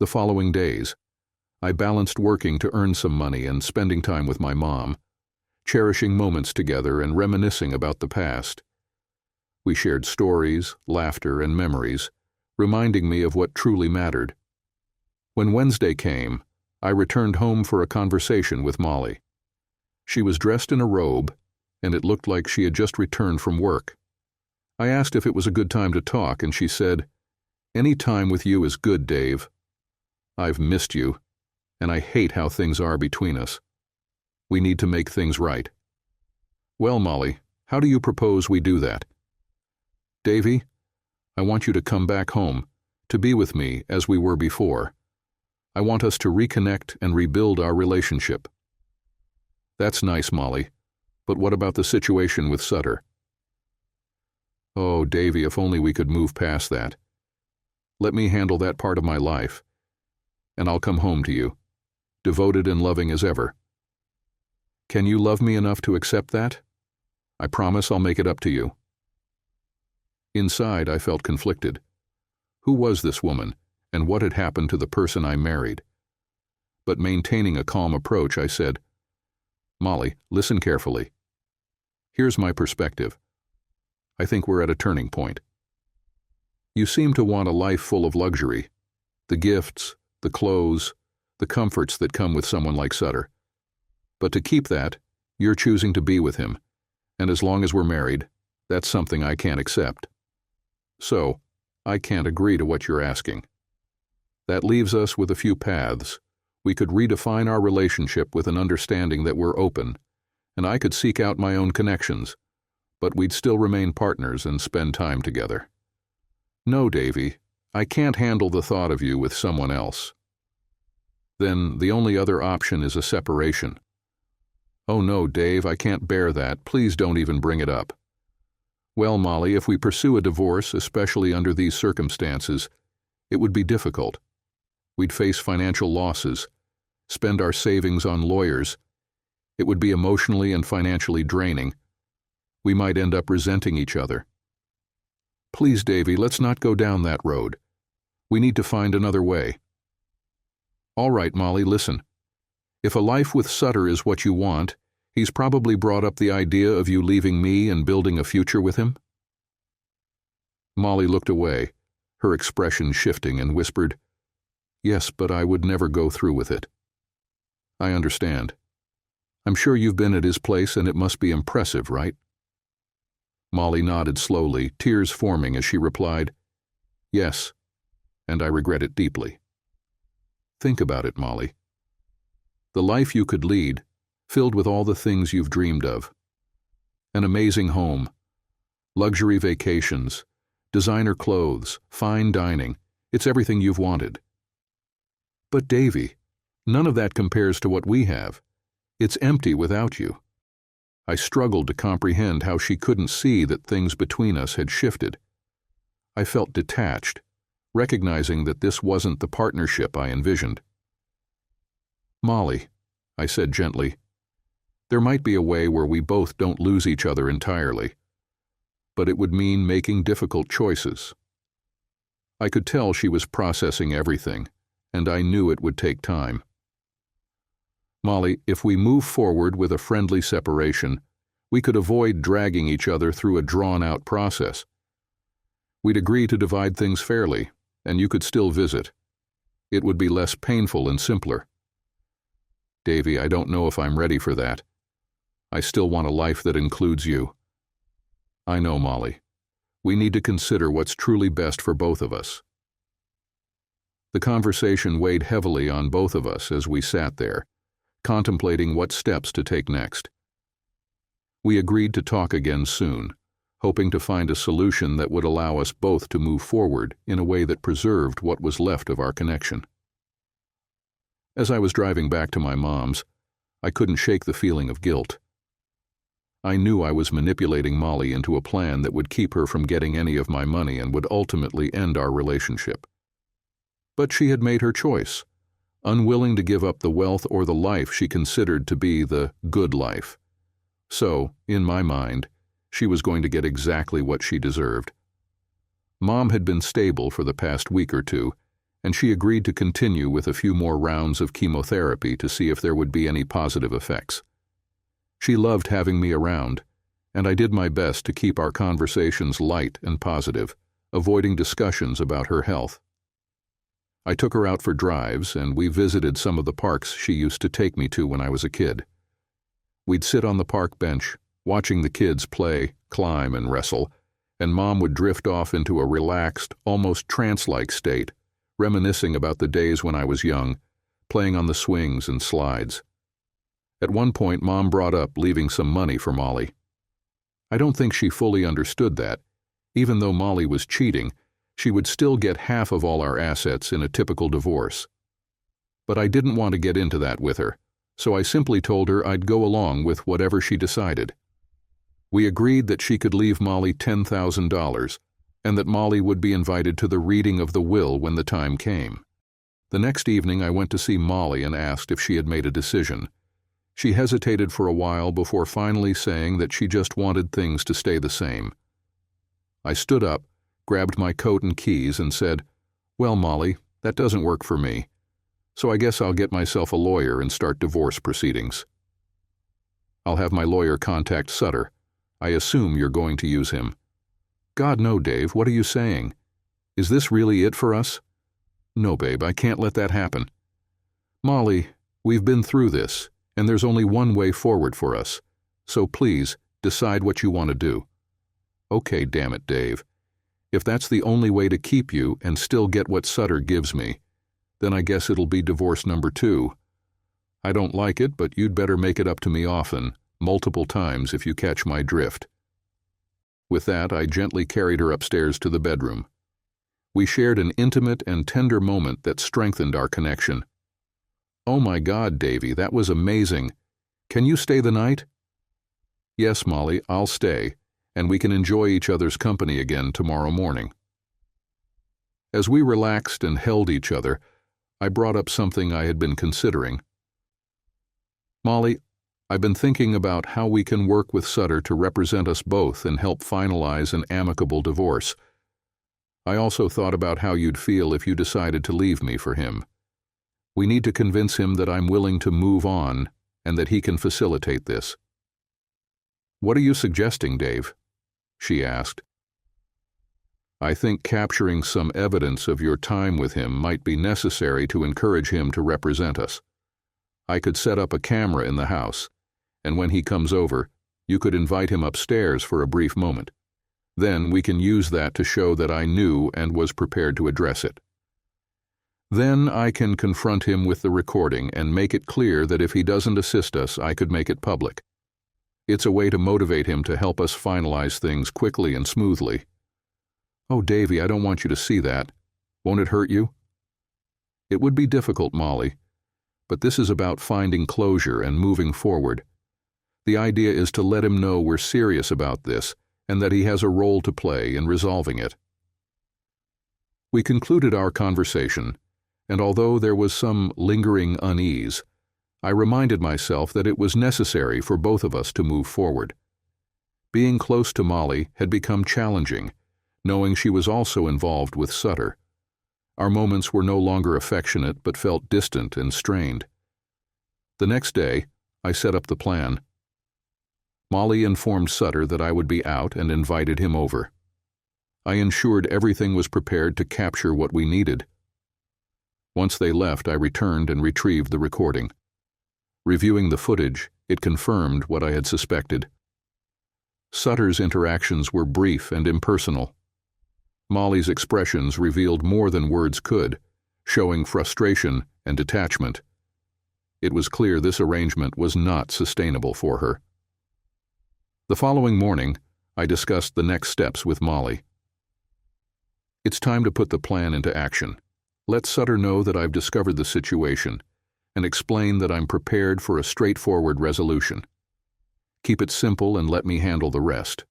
The following days, I balanced working to earn some money and spending time with my mom, cherishing moments together and reminiscing about the past. We shared stories, laughter, and memories, reminding me of what truly mattered. When Wednesday came, I returned home for a conversation with Molly. She was dressed in a robe, and it looked like she had just returned from work. I asked if it was a good time to talk, and she said, "Any time with you is good, Dave. I've missed you, and I hate how things are between us. We need to make things right." Well, Molly, how do you propose we do that? Davy, I want you to come back home, to be with me as we were before. I want us to reconnect and rebuild our relationship. That's nice, Molly, but what about the situation with Sutter? Oh, Davy, if only we could move past that. Let me handle that part of my life, and I'll come home to you, devoted and loving as ever. Can you love me enough to accept that? I promise I'll make it up to you. Inside, I felt conflicted. Who was this woman, and what had happened to the person I married? But maintaining a calm approach, I said, Molly, listen carefully. Here's my perspective. I think we're at a turning point. You seem to want a life full of luxury, the gifts, the clothes, the comforts that come with someone like Sutter. But to keep that, you're choosing to be with him, and as long as we're married, that's something I can't accept. So, I can't agree to what you're asking. That leaves us with a few paths. We could redefine our relationship with an understanding that we're open, and I could seek out my own connections, but we'd still remain partners and spend time together. No, Davy, I can't handle the thought of you with someone else. Then the only other option is a separation. Oh no, Dave, I can't bear that. Please don't even bring it up. Well, Molly, if we pursue a divorce, especially under these circumstances, it would be difficult. We'd face financial losses, spend our savings on lawyers. It would be emotionally and financially draining. We might end up resenting each other. Please, Davy, let's not go down that road. We need to find another way. All right, Molly, listen. If a life with Sutter is what you want, he's probably brought up the idea of you leaving me and building a future with him? Molly looked away, her expression shifting, and whispered, Yes, but I would never go through with it. I understand. I'm sure you've been at his place and it must be impressive, right? Molly nodded slowly, tears forming as she replied, Yes, and I regret it deeply. Think about it, Molly. The life you could lead, filled with all the things you've dreamed of. An amazing home, luxury vacations, designer clothes, fine dining. It's everything you've wanted. But Davy, none of that compares to what we have. It's empty without you. I struggled to comprehend how she couldn't see that things between us had shifted. I felt detached, recognizing that this wasn't the partnership I envisioned. Molly, I said gently, there might be a way where we both don't lose each other entirely, but it would mean making difficult choices. I could tell she was processing everything, and I knew it would take time. Molly, if we move forward with a friendly separation, we could avoid dragging each other through a drawn-out process. We'd agree to divide things fairly, and you could still visit. It would be less painful and simpler. Davy, I don't know if I'm ready for that. I still want a life that includes you. I know, Molly. We need to consider what's truly best for both of us. The conversation weighed heavily on both of us as we sat there, contemplating what steps to take next. We agreed to talk again soon, hoping to find a solution that would allow us both to move forward in a way that preserved what was left of our connection. As I was driving back to my mom's, I couldn't shake the feeling of guilt. I knew I was manipulating Molly into a plan that would keep her from getting any of my money and would ultimately end our relationship. But she had made her choice, unwilling to give up the wealth or the life she considered to be the good life. So, in my mind, she was going to get exactly what she deserved. Mom had been stable for the past week or two, and she agreed to continue with a few more rounds of chemotherapy to see if there would be any positive effects. She loved having me around, and I did my best to keep our conversations light and positive, avoiding discussions about her health. I took her out for drives, and we visited some of the parks she used to take me to when I was a kid. We'd sit on the park bench, watching the kids play, climb, and wrestle, and Mom would drift off into a relaxed, almost trance-like state, reminiscing about the days when I was young, playing on the swings and slides. At one point, Mom brought up leaving some money for Molly. I don't think she fully understood that. Even though Molly was cheating, she would still get half of all our assets in a typical divorce. But I didn't want to get into that with her, so I simply told her I'd go along with whatever she decided. We agreed that she could leave Molly $10,000, and that Molly would be invited to the reading of the will when the time came. The next evening I went to see Molly and asked if she had made a decision. She hesitated for a while before finally saying that she just wanted things to stay the same. I stood up, grabbed my coat and keys, and said, "Well, Molly, that doesn't work for me, so I guess I'll get myself a lawyer and start divorce proceedings. I'll have my lawyer contact Sutter. I assume you're going to use him." "God, no, Dave, what are you saying? Is this really it for us?" "No, babe, I can't let that happen." "Molly, we've been through this, and there's only one way forward for us, so please, decide what you want to do." "Okay, damn it, Dave. If that's the only way to keep you and still get what Sutter gives me, then I guess it'll be divorce number 2. I don't like it, but you'd better make it up to me often, multiple times if you catch my drift." With that, I gently carried her upstairs to the bedroom. We shared an intimate and tender moment that strengthened our connection. "Oh my God, Davy, that was amazing. Can you stay the night?" "Yes, Molly, I'll stay, and we can enjoy each other's company again tomorrow morning." As we relaxed and held each other, I brought up something I had been considering. "Molly, I've been thinking about how we can work with Sutter to represent us both and help finalize an amicable divorce. I also thought about how you'd feel if you decided to leave me for him. We need to convince him that I'm willing to move on and that he can facilitate this." "What are you suggesting, Dave?" she asked. "I think capturing some evidence of your time with him might be necessary to encourage him to represent us. I could set up a camera in the house, and when he comes over, you could invite him upstairs for a brief moment. Then we can use that to show that I knew and was prepared to address it. Then I can confront him with the recording and make it clear that if he doesn't assist us, I could make it public. It's a way to motivate him to help us finalize things quickly and smoothly. "Oh, Davy, I don't want you to see that. Won't it hurt you?" "It would be difficult, Molly, but this is about finding closure and moving forward. The idea is to let him know we're serious about this and that he has a role to play in resolving it." We concluded our conversation, and although there was some lingering unease, I reminded myself that it was necessary for both of us to move forward. Being close to Molly had become challenging, knowing she was also involved with Sutter. Our moments were no longer affectionate but felt distant and strained. The next day, I set up the plan. Molly informed Sutter that I would be out and invited him over. I ensured everything was prepared to capture what we needed. Once they left, I returned and retrieved the recording. Reviewing the footage, it confirmed what I had suspected. Sutter's interactions were brief and impersonal. Molly's expressions revealed more than words could, showing frustration and detachment. It was clear this arrangement was not sustainable for her. The following morning, I discussed the next steps with Molly. "It's time to put the plan into action. Let Sutter know that I've discovered the situation and explain that I'm prepared for a straightforward resolution. Keep it simple and let me handle the rest."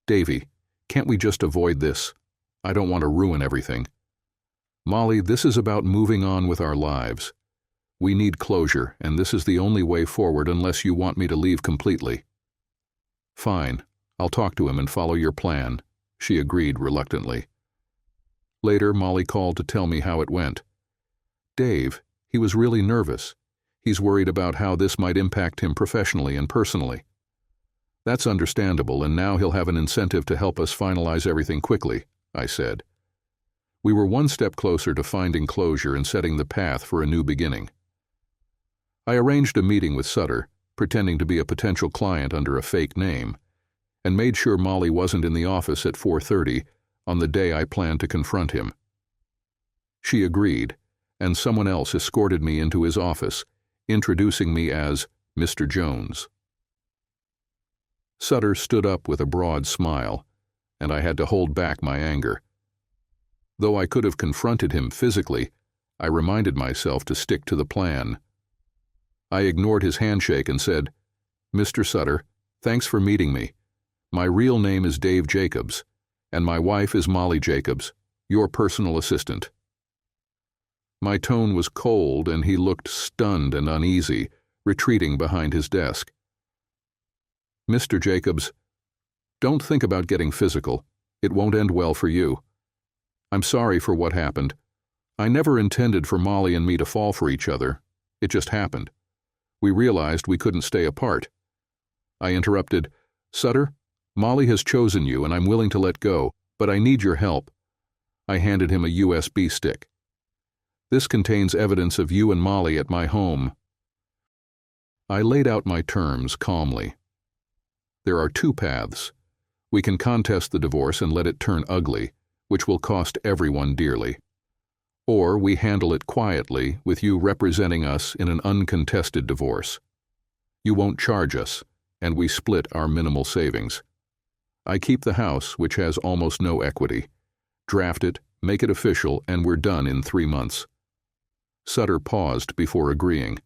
"Davy, can't we just avoid this? I don't want to ruin everything." "Molly, this is about moving on with our lives. We need closure, and this is the only way forward unless you want me to leave completely." "Fine, I'll talk to him and follow your plan," she agreed reluctantly. Later, Molly called to tell me how it went. "Dave, he was really nervous. He's worried about how this might impact him professionally and personally." "That's understandable, and now he'll have an incentive to help us finalize everything quickly," I said. We were one step closer to finding closure and setting the path for a new beginning. I arranged a meeting with Sutter, pretending to be a potential client under a fake name, and made sure Molly wasn't in the office at 4:30 on the day I planned to confront him. She agreed, and someone else escorted me into his office, introducing me as Mr. Jones. Sutter stood up with a broad smile, and I had to hold back my anger. Though I could have confronted him physically, I reminded myself to stick to the plan. I ignored his handshake and said, "Mr. Sutter, thanks for meeting me. My real name is Dave Jacobs, and my wife is Molly Jacobs, your personal assistant." My tone was cold, and he looked stunned and uneasy, retreating behind his desk. "Mr. Jacobs, don't think about getting physical. It won't end well for you. I'm sorry for what happened. I never intended for Molly and me to fall for each other. It just happened. We realized we couldn't stay apart." I interrupted, "Sutter, Molly has chosen you and I'm willing to let go, but I need your help." I handed him a USB stick. "This contains evidence of you and Molly at my home." I laid out my terms calmly. There are two paths. We can contest the divorce and let it turn ugly, which will cost everyone dearly. Or we handle it quietly, with you representing us in an uncontested divorce. You won't charge us, and we split our minimal savings. I keep the house, which has almost no equity. Draft it, make it official, and we're done in 3 months. Sutter paused before agreeing.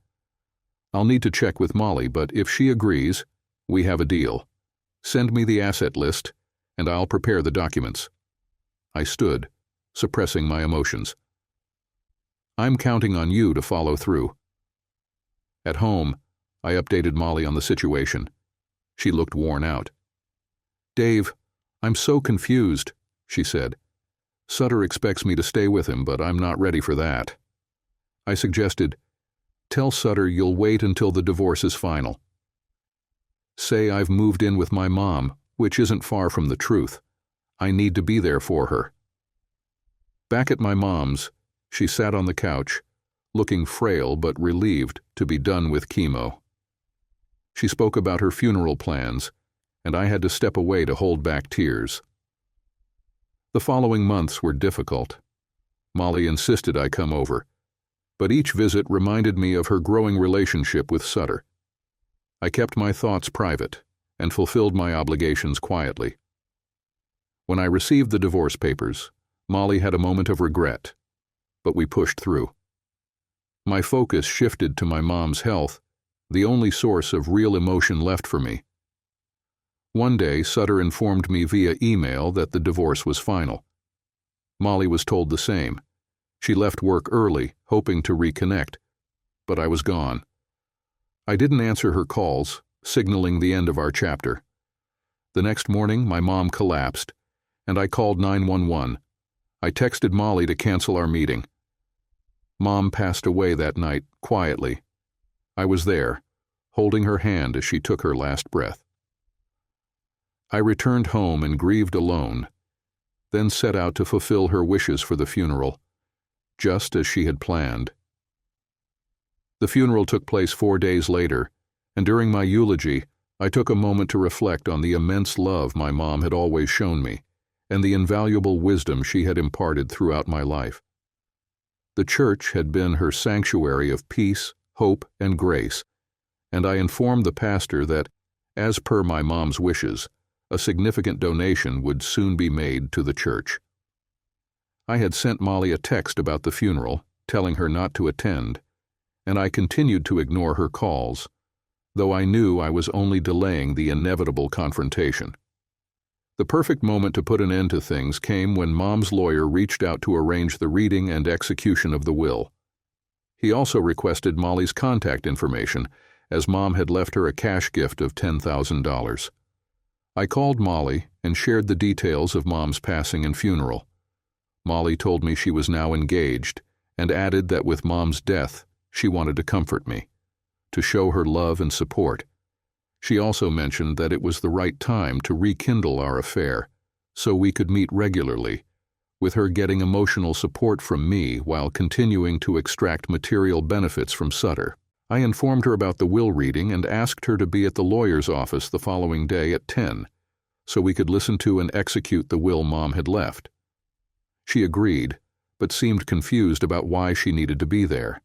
"I'll need to check with Molly, but if she agrees, we have a deal. Send me the asset list, and I'll prepare the documents." I stood, suppressing my emotions. "I'm counting on you to follow through." At home, I updated Molly on the situation. She looked worn out. "Dave, I'm so confused," she said. "Sutter expects me to stay with him, but I'm not ready for that." I suggested, "Tell Sutter you'll wait until the divorce is final. Say I've moved in with my mom, which isn't far from the truth. I need to be there for her." Back at my mom's, she sat on the couch, looking frail but relieved to be done with chemo. She spoke about her funeral plans and I had to step away to hold back tears. The following months were difficult. Molly insisted I come over, but each visit reminded me of her growing relationship with Sutter. I kept my thoughts private and fulfilled my obligations quietly. When I received the divorce papers, Molly had a moment of regret, but we pushed through. My focus shifted to my mom's health, the only source of real emotion left for me. One day, Sutter informed me via email that the divorce was final. Molly was told the same. She left work early, hoping to reconnect, but I was gone. I didn't answer her calls, signaling the end of our chapter. The next morning, my mom collapsed, and I called 911. I texted Molly to cancel our meeting. Mom passed away that night, quietly. I was there, holding her hand as she took her last breath. I returned home and grieved alone, then set out to fulfill her wishes for the funeral, just as she had planned. The funeral took place 4 days later, and during my eulogy, I took a moment to reflect on the immense love my mom had always shown me, and the invaluable wisdom she had imparted throughout my life. The church had been her sanctuary of peace, hope, and grace, and I informed the pastor that, as per my mom's wishes, a significant donation would soon be made to the church. I had sent Molly a text about the funeral, telling her not to attend, and I continued to ignore her calls, though I knew I was only delaying the inevitable confrontation. The perfect moment to put an end to things came when Mom's lawyer reached out to arrange the reading and execution of the will. He also requested Molly's contact information, as Mom had left her a cash gift of $10,000. I called Molly and shared the details of Mom's passing and funeral. Molly told me she was now engaged and added that with Mom's death, she wanted to comfort me, to show her love and support. She also mentioned that it was the right time to rekindle our affair, so we could meet regularly, with her getting emotional support from me while continuing to extract material benefits from Sutter. I informed her about the will reading and asked her to be at the lawyer's office the following day at 10, so we could listen to and execute the will Mom had left. She agreed, but seemed confused about why she needed to be there.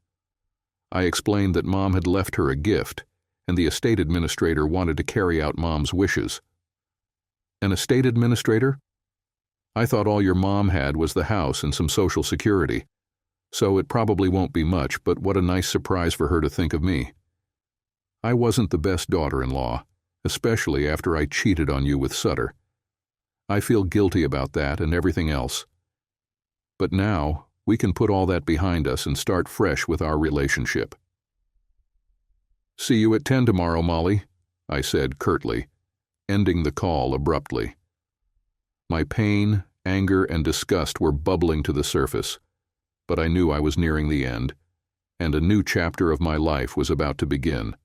I explained that Mom had left her a gift, and the estate administrator wanted to carry out Mom's wishes. An estate administrator? I thought all your mom had was the house and some Social Security, so it probably won't be much, but what a nice surprise for her to think of me. I wasn't the best daughter-in-law, especially after I cheated on you with Sutter. I feel guilty about that and everything else. But now, we can put all that behind us and start fresh with our relationship. "See you at 10 tomorrow, Molly," I said curtly, ending the call abruptly. My pain, anger, and disgust were bubbling to the surface, but I knew I was nearing the end, and a new chapter of my life was about to begin.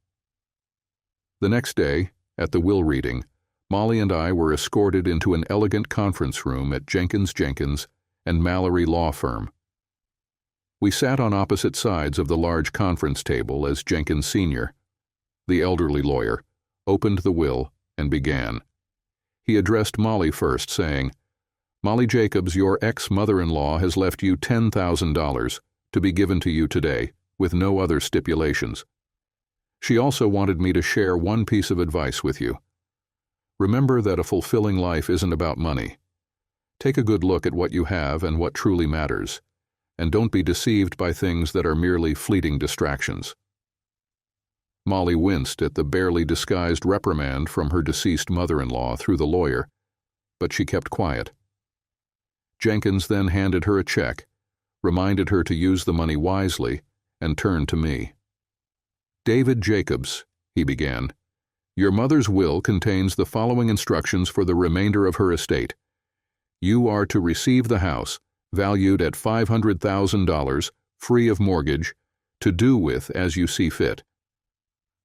The next day, at the will reading, Molly and I were escorted into an elegant conference room at Jenkins and Mallory Law Firm. We sat on opposite sides of the large conference table as Jenkins Sr., the elderly lawyer, opened the will and began. He addressed Molly first, saying, "Molly Jacobs, your ex-mother-in-law has left you $10,000 to be given to you today, with no other stipulations. She also wanted me to share one piece of advice with you. Remember that a fulfilling life isn't about money. Take a good look at what you have and what truly matters, and don't be deceived by things that are merely fleeting distractions." Molly winced at the barely disguised reprimand from her deceased mother-in-law through the lawyer, but she kept quiet. Jenkins then handed her a check, reminded her to use the money wisely, and turned to me. "David Jacobs," he began, "your mother's will contains the following instructions for the remainder of her estate. You are to receive the house, valued at $500,000, free of mortgage, to do with as you see fit.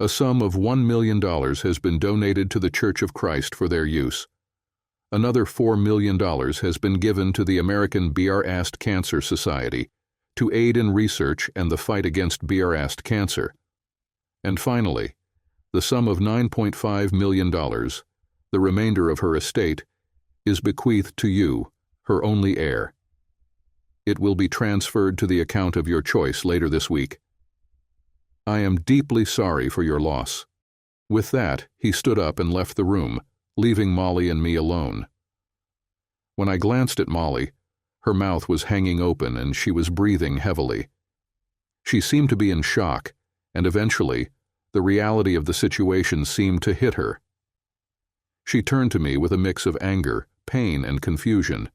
A sum of $1 million has been donated to the Church of Christ for their use. Another $4 million has been given to the American BRAST Cancer Society to aid in research and the fight against BRAST cancer. And finally, the sum of $9.5 million The remainder of her estate is bequeathed to you, her only heir. It will be transferred to the account of your choice later this week. I am deeply sorry for your loss." With that, he stood up and left the room, leaving Molly and me alone. When I glanced at Molly, her mouth was hanging open and she was breathing heavily. She seemed to be in shock, and eventually, the reality of the situation seemed to hit her. She turned to me with a mix of anger, pain, and confusion.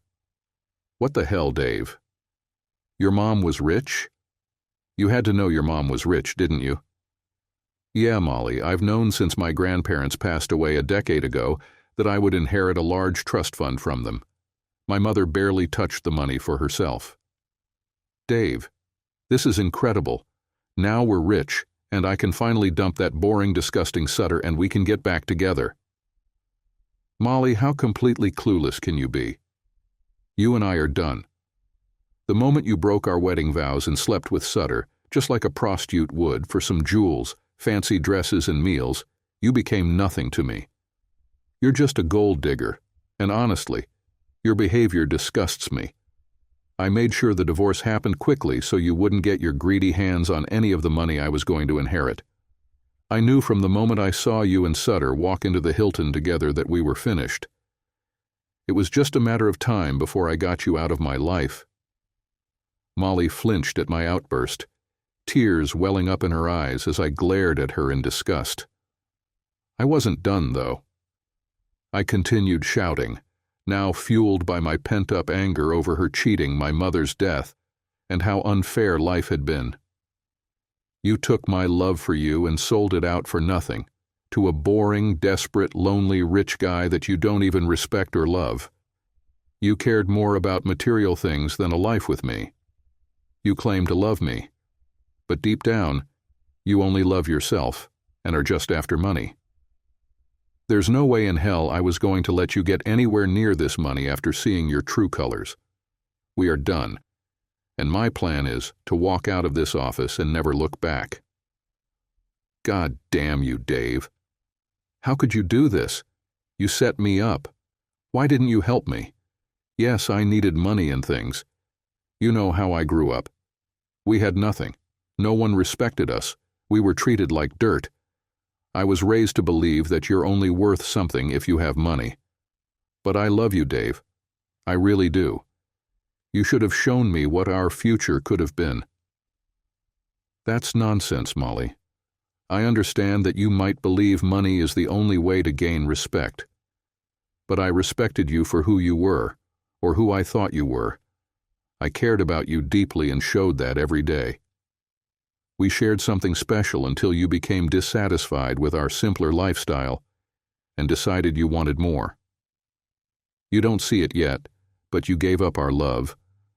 "What the hell, Dave? Your mom was rich? You had to know your mom was rich, didn't you?" "Yeah, Molly, I've known since my grandparents passed away a decade ago that I would inherit a large trust fund from them. My mother barely touched the money for herself." "Dave, this is incredible. Now we're rich, and I can finally dump that boring, disgusting Sutter and we can get back together." "Molly, how completely clueless can you be? You and I are done. The moment you broke our wedding vows and slept with Sutter, just like a prostitute would, for some jewels, fancy dresses, and meals, you became nothing to me. You're just a gold digger, and honestly, your behavior disgusts me. I made sure the divorce happened quickly so you wouldn't get your greedy hands on any of the money I was going to inherit. I knew from the moment I saw you and Sutter walk into the Hilton together that we were finished. It was just a matter of time before I got you out of my life." Molly flinched at my outburst, tears welling up in her eyes as I glared at her in disgust. I wasn't done, though. I continued shouting, now fueled by my pent-up anger over her cheating, my mother's death, and how unfair life had been. "You took my love for you and sold it out for nothing, to a boring, desperate, lonely, rich guy that you don't even respect or love. You cared more about material things than a life with me. You claimed to love me, but deep down, you only love yourself and are just after money. There's no way in hell I was going to let you get anywhere near this money after seeing your true colors. We are done, and my plan is to walk out of this office and never look back." "God damn you, Dave. How could you do this? You set me up. Why didn't you help me? Yes, I needed money and things. You know how I grew up. We had nothing. No one respected us. We were treated like dirt. I was raised to believe that you're only worth something if you have money. But I love you, Dave. I really do. You should have shown me what our future could have been." "That's nonsense, Molly. I understand that you might believe money is the only way to gain respect. But I respected you for who you were, or who I thought you were. I cared about you deeply and showed that every day. We shared something special until you became dissatisfied with our simpler lifestyle and decided you wanted more. You don't see it yet, but you gave up our love,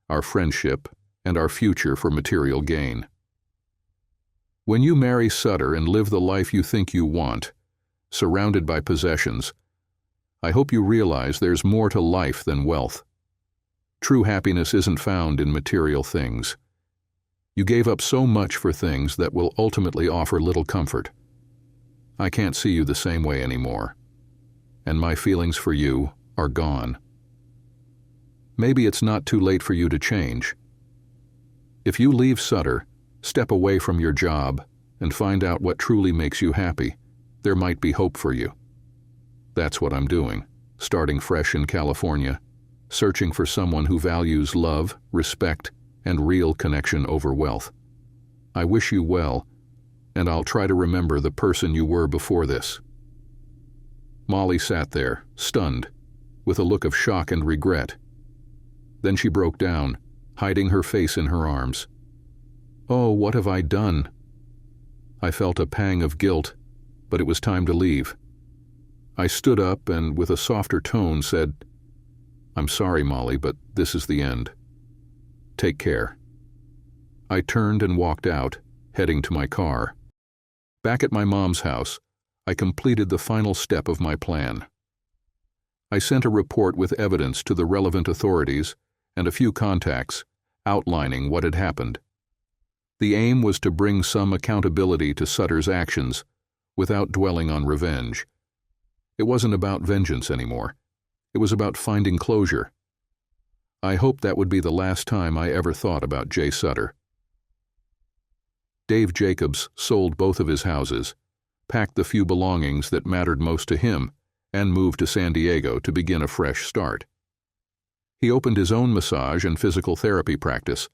our friendship, and our future for material gain. When you marry Sutter and live the life you think you want, surrounded by possessions, I hope you realize there's more to life than wealth. True happiness isn't found in material things. You gave up so much for things that will ultimately offer little comfort. I can't see you the same way anymore, and my feelings for you are gone. Maybe it's not too late for you to change. If you leave Sutter, step away from your job, and find out what truly makes you happy, there might be hope for you. That's what I'm doing, starting fresh in California, searching for someone who values love, respect, and real connection over wealth. I wish you well, and I'll try to remember the person you were before this." Molly sat there, stunned, with a look of shock and regret. Then she broke down, hiding her face in her arms. "Oh, what have I done?" I felt a pang of guilt, but it was time to leave. I stood up and, with a softer tone, said, "I'm sorry, Molly, but this is the end. Take care." I turned and walked out, heading to my car. Back at my mom's house, I completed the final step of my plan. I sent a report with evidence to the relevant authorities and a few contacts, outlining what had happened. The aim was to bring some accountability to Sutter's actions without dwelling on revenge. It wasn't about vengeance anymore. It was about finding closure. I hoped that would be the last time I ever thought about Jay Sutter. Dave Jacobs sold both of his houses, packed the few belongings that mattered most to him, and moved to San Diego to begin a fresh start. He opened his own massage and physical therapy practice,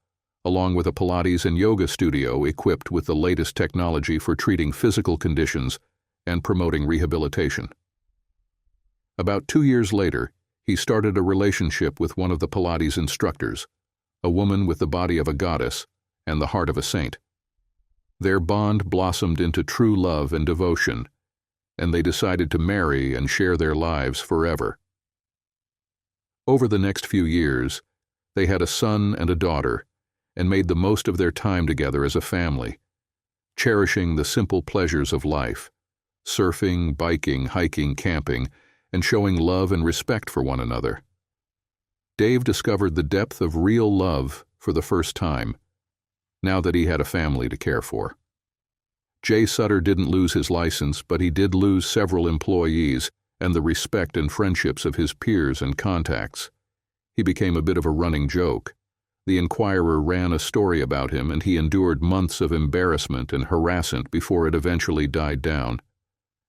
along with a Pilates and yoga studio equipped with the latest technology for treating physical conditions and promoting rehabilitation. About 2 years later, he started a relationship with one of the Pilates instructors, a woman with the body of a goddess and the heart of a saint. Their bond blossomed into true love and devotion, and they decided to marry and share their lives forever. Over the next few years, they had a son and a daughter, and made the most of their time together as a family, cherishing the simple pleasures of life, surfing, biking, hiking, camping, and showing love and respect for one another. Dave discovered the depth of real love for the first time, now that he had a family to care for. Jay Sutter didn't lose his license, but he did lose several employees and the respect and friendships of his peers and contacts. He became a bit of a running joke. The Inquirer ran a story about him, and he endured months of embarrassment and harassment before it eventually died down.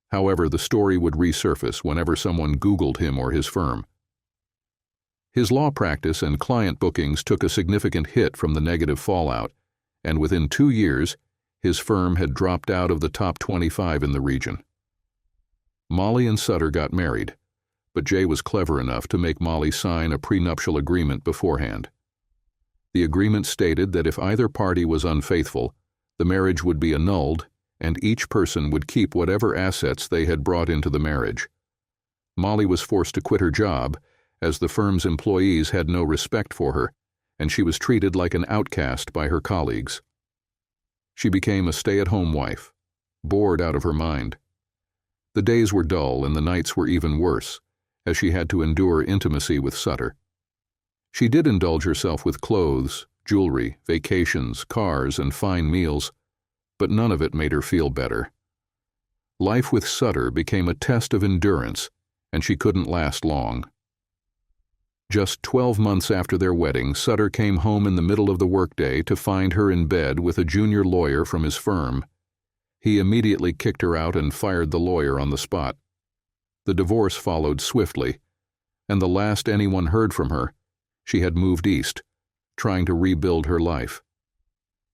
However, the story would resurface whenever someone Googled him or his firm. His law practice and client bookings took a significant hit from the negative fallout, and within 2 years, his firm had dropped out of the top 25 in the region. Molly and Sutter got married, but Jay was clever enough to make Molly sign a prenuptial agreement beforehand. The agreement stated that if either party was unfaithful, the marriage would be annulled and each person would keep whatever assets they had brought into the marriage. Molly was forced to quit her job, as the firm's employees had no respect for her, and she was treated like an outcast by her colleagues. She became a stay-at-home wife, bored out of her mind. The days were dull and the nights were even worse, as she had to endure intimacy with Sutter. She did indulge herself with clothes, jewelry, vacations, cars, and fine meals, but none of it made her feel better. Life with Sutter became a test of endurance, and she couldn't last long. Just 12 months after their wedding, Sutter came home in the middle of the workday to find her in bed with a junior lawyer from his firm. He immediately kicked her out and fired the lawyer on the spot. The divorce followed swiftly, and the last anyone heard from her, she had moved east, trying to rebuild her life.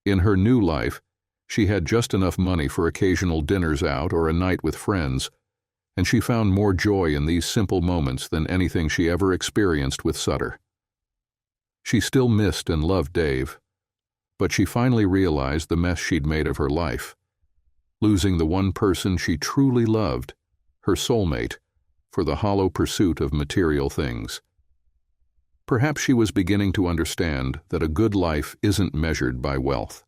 In her new life, she had just enough money for occasional dinners out or a night with friends, and she found more joy in these simple moments than anything she ever experienced with Sutter. She still missed and loved Dave, but she finally realized the mess she'd made of her life, losing the one person she truly loved, her soulmate, for the hollow pursuit of material things. Perhaps she was beginning to understand that a good life isn't measured by wealth.